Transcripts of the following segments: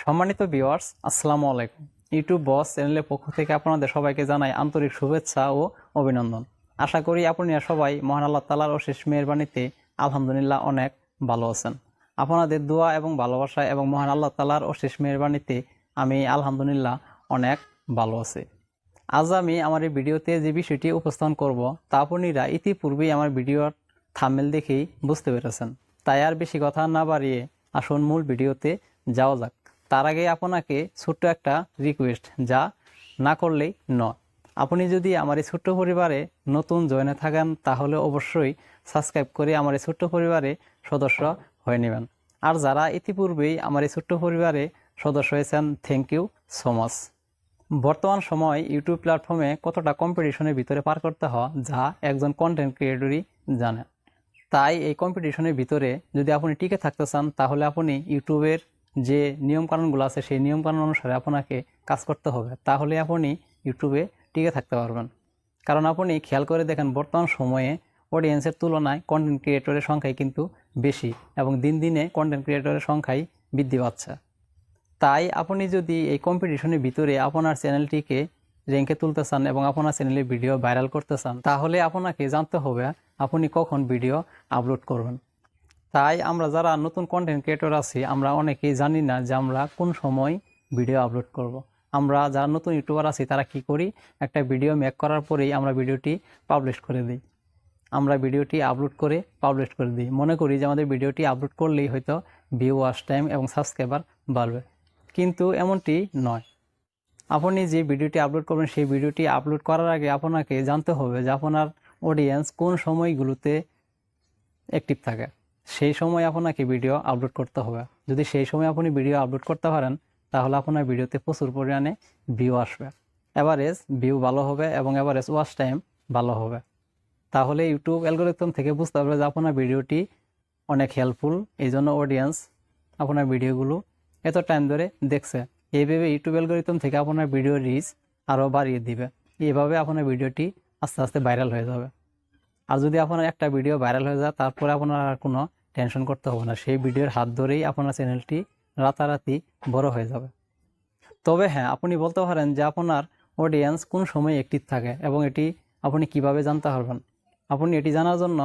সম্মানিত ভিউয়ার্স, আসসালামু আলাইকুম। ইউটিউব বস চ্যানেলের পক্ষ থেকে আপনাদের সবাইকে জানাই আন্তরিক শুভেচ্ছা ও অভিনন্দন। আশা করি আপনারা সবাই মহান আল্লাহ তাআলার অশেষ মেহেরবানিতে আলহামদুলিল্লাহ অনেক ভালো আছেন। আপনাদের দোয়া এবং ভালোবাসায় এবং মহান আল্লাহ তাআলার অশেষ মেহেরবানিতে আমি আলহামদুলিল্লাহ অনেক ভালো আছি। আজ আমি আমার এই ভিডিওতে যে বিষয়টি উপস্থাপন করব তা আপনারা ইতিপূর্বেই আমার ভিডিওর থাম্বনেল দেখেই বুঝতে পেরেছেন। তাই আর বেশি কথা না বাড়িয়ে আসুন মূল ভিডিওতে যাওয়া যাক। তার আগে আপনাকে ছোট্ট একটা রিকোয়েস্ট, যা না করলেই নয়। আপনি যদি আমার এই ছোট্ট পরিবারে নতুন জয়েনে থাকেন তাহলে অবশ্যই সাবস্ক্রাইব করে আমার এই ছোট্ট পরিবারে সদস্য হয়ে নেবেন। আর যারা ইতিপূর্বেই আমার এই ছোট্ট পরিবারে সদস্য হয়েছেন, থ্যাংক ইউ সো মাচ। বর্তমান সময় ইউটিউব প্ল্যাটফর্মে কতটা কম্পিটিশনের ভিতরে পার করতে হয় যা একজন কন্টেন্ট ক্রিয়েটরই জানে। তাই এই কম্পিটিশনের ভিতরে যদি আপনি টিকে থাকতে চান তাহলে আপনি ইউটিউবের যে নিয়মকানুনগুলো আছে সেই নিয়মকানুন অনুসারে আপনাকে কাজ করতে হবে, তাহলে আপনি ইউটিউবে টিকে থাকতে পারবেন। কারণ আপনি খেয়াল করে দেখেন, বর্তমান সময়ে অডিয়েন্সের তুলনায় কন্টেন্ট ক্রিয়েটরের সংখ্যাই কিন্তু বেশি এবং দিন দিনে কন্টেন্ট ক্রিয়েটরের সংখ্যাই বৃদ্ধি পাচ্ছে। তাই আপনি যদি এই কম্পিটিশনের ভিতরে আপনার চ্যানেলটিকে র্যাঙ্কে তুলতে চান এবং আপনার চ্যানেলের ভিডিও ভাইরাল করতে চান তাহলে আপনাকে জানতে হবে আপনি কখন ভিডিও আপলোড করবেন। তাই আমরা যারা নতুন কন্টেন্ট ক্রিয়েটর আছি আমরা অনেকেই জানি না যে আমরা কোন সময় ভিডিও আপলোড করব। আমরা যারা নতুন ইউটিউবার আছি তারা কি করি, একটা ভিডিও মেক করার পরেই আমরা ভিডিওটি পাবলিশ করে দিই। আমরা ভিডিওটি আপলোড করে পাবলিশ করে দিই, মনে করি যে আমাদের ভিডিওটি আপলোড করলেই হয়তো ভিউ, ওয়াচ টাইম এবং সাবস্ক্রাইবার বাড়বে। কিন্তু এমনটি নয়। আপনি যে ভিডিওটি আপলোড করবেন সেই ভিডিওটি আপলোড করার আগে আপনাকে জানতে হবে যে আপনার অডিয়েন্স কোন সময়গুলোতে অ্যাক্টিভ থাকে, সেই সময় আপনাকে ভিডিও আপলোড করতে হবে। যদি সেই সময় আপনি ভিডিও আপলোড করতে পারেন তাহলে আপনার ভিডিওতে প্রচুর পরিমাণে ভিউ আসবে, এভারেজ ভিউ ভালো হবে এবং এভারেজ ওয়াচ টাইম ভালো হবে। তাহলে ইউটিউব অ্যালগরিদম থেকে বুঝতে পারবে যে আপনার ভিডিওটি অনেক হেল্পফুল, এই জন্য অডিয়েন্স আপনার ভিডিওগুলো এত টাইম ধরে দেখছে। এইভাবে ইউটিউব অ্যালগরিদম থেকে আপনার ভিডিও রিচ আরও বাড়িয়ে দিবে। এইভাবে আপনার ভিডিওটি আস্তে আস্তে ভাইরাল হয়ে যাবে। আর যদি আপনার একটা ভিডিও ভাইরাল হয়ে যায় তারপরে আপনার আর কোনো টেনশন করতে হবে না, সেই ভিডিওর হাত ধরেই আপনার চ্যানেলটি রাতারাতি বড় হয়ে যাবে। তবে হ্যাঁ, আপনি বলতে পারেন যে আপনার অডিয়েন্স কোন সময় অ্যাক্টিভ থাকে এবং এটি আপনি কিভাবে জানতে পারবেন। আপনি এটি জানার জন্য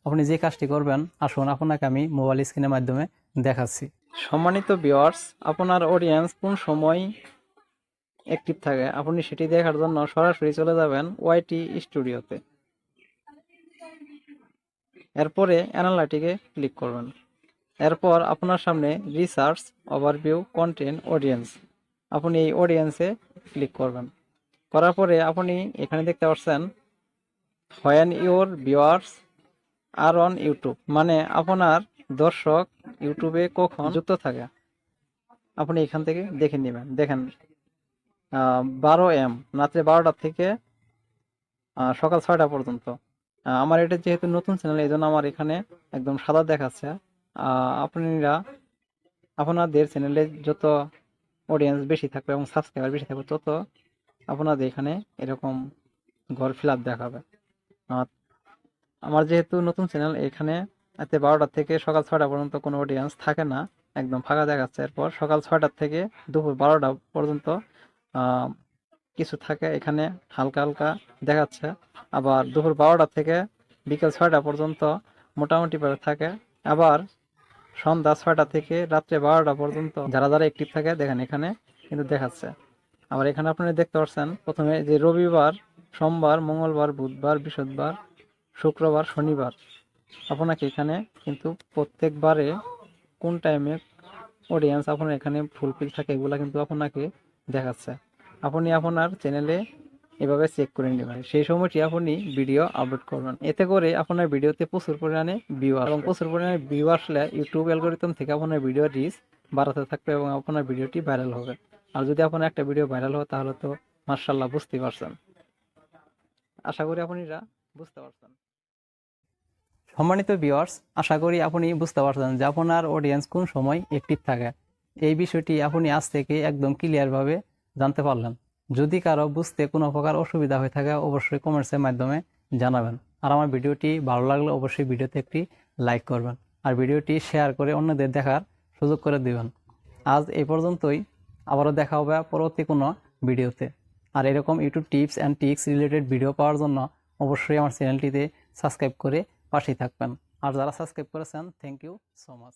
আপনি যে কাজটি করবেন, আসুন আপনাকে আমি মোবাইল স্ক্রিনের মাধ্যমে দেখাচ্ছি। সম্মানিত ভিউয়ার্স, আপনার অডিয়েন্স কোন সময় অ্যাক্টিভ থাকে আপনি সেটি দেখার জন্য সরাসরি চলে যাবেন ওয়াইটি স্টুডিওতে। এরপরে অ্যানালাইটিকে ক্লিক করবেন। এরপর আপনার সামনে রিসার্চ, ওভারভিউ, কন্টেন্ট, অডিয়েন্স, আপনি এই অডিয়েন্সে ক্লিক করবেন। করার পরে আপনি এখানে দেখতে পাচ্ছেন when your viewers are on YouTube, মানে আপনার দর্শক ইউটিউবে কখন যুক্ত থাকে আপনি এখান থেকে দেখে নেবেন। দেখেন 12 AM রাত্রে 12টা থেকে সকাল 6টা পর্যন্ত। আমার এটা যেহেতু নতুন চ্যানেল এই জন্য আমার এখানে একদম সাদা দেখাচ্ছে। আপনারা আপনাদের চ্যানেলে যত অডিয়েন্স বেশি থাকবে এবং সাবস্ক্রাইবার বেশি থাকবে তত আপনাদের এখানে এরকম ঘর ফিল আপ দেখাবে। আমার যেহেতু নতুন চ্যানেল এখানে এতে 12টা থেকে সকাল 6টা পর্যন্ত কোনো অডিয়েন্স থাকে না, একদম ফাঁকা দেখাচ্ছে। এরপর সকাল 6টা থেকে দুপুর 12টা পর্যন্ত কিছু থাকে, এখানে হালকা হালকা দেখাচ্ছে। আবার দুপুর 12টা থেকে বিকেল 6টা পর্যন্ত মোটামুটিভাবে থাকে। আবার সন্ধ্যা 6টা থেকে রাত্রে 12টা পর্যন্ত যারা যারা অ্যাক্টিভ থাকে দেখেন এখানে কিন্তু দেখাচ্ছে। আবার এখানে আপনারা দেখতে পাচ্ছেন প্রথমে যে রবিবার, সোমবার, মঙ্গলবার, বুধবার, বৃহস্পতিবার, শুক্রবার, শনিবার আপনাকে এখানে কিন্তু প্রত্যেকবারে কোন টাইমে অডিয়েন্স আপনার এখানে ফুলফিল থাকে এগুলা কিন্তু আপনাকে দেখাচ্ছে। আপনি আপনার চ্যানেলে এভাবে চেক করে নেবেন, সেই সময়টি আপনি ভিডিও আপলোড করবেন। এতে করে আপনার ভিডিওতে প্রচুর পরিমাণে ভিউ আসবে এবং প্রচুর পরিমাণে ভিউ আসলে ইউটিউব অ্যালগরিদম থেকে আপনার ভিডিও রিচ বাড়াতে থাকবে এবং আপনার ভিডিওটি ভাইরাল হবে। আর যদি আপনার একটা ভিডিও ভাইরাল হয় তাহলে তো মাশাআল্লাহ, বুঝতেই পারছেন। আশা করি আপনারা বুঝতে পারছেন। সম্মানিত ভিউয়ার্স, আশা করি আপনি বুঝতে পারছেন যে আপনার অডিয়েন্স কোন সময় অ্যাক্টিভ থাকে। এই বিষয়টি আপনি আজ থেকে একদম ক্লিয়ারভাবে জানতে পারলেন। যদি কারো বুঝতে কোনো প্রকার অসুবিধা হয়ে থাকে অবশ্যই কমেন্টসের মাধ্যমে জানাবেন। আর আমার ভিডিওটি ভালো লাগলে অবশ্যই ভিডিওতে একটি লাইক করবেন আর ভিডিওটি শেয়ার করে অন্যদের দেখার সুযোগ করে দিবেন। আজ এই পর্যন্তই, আবারও দেখা হবে পরবর্তী কোনো ভিডিওতে। আর এরকম YouTube tips and tricks related video পাওয়ার জন্য অবশ্যই আমার চ্যানেলটিতে সাবস্ক্রাইব করে পাশেই থাকবেন। আর যারা সাবস্ক্রাইব করেছেন, থ্যাংক ইউ সো মাচ।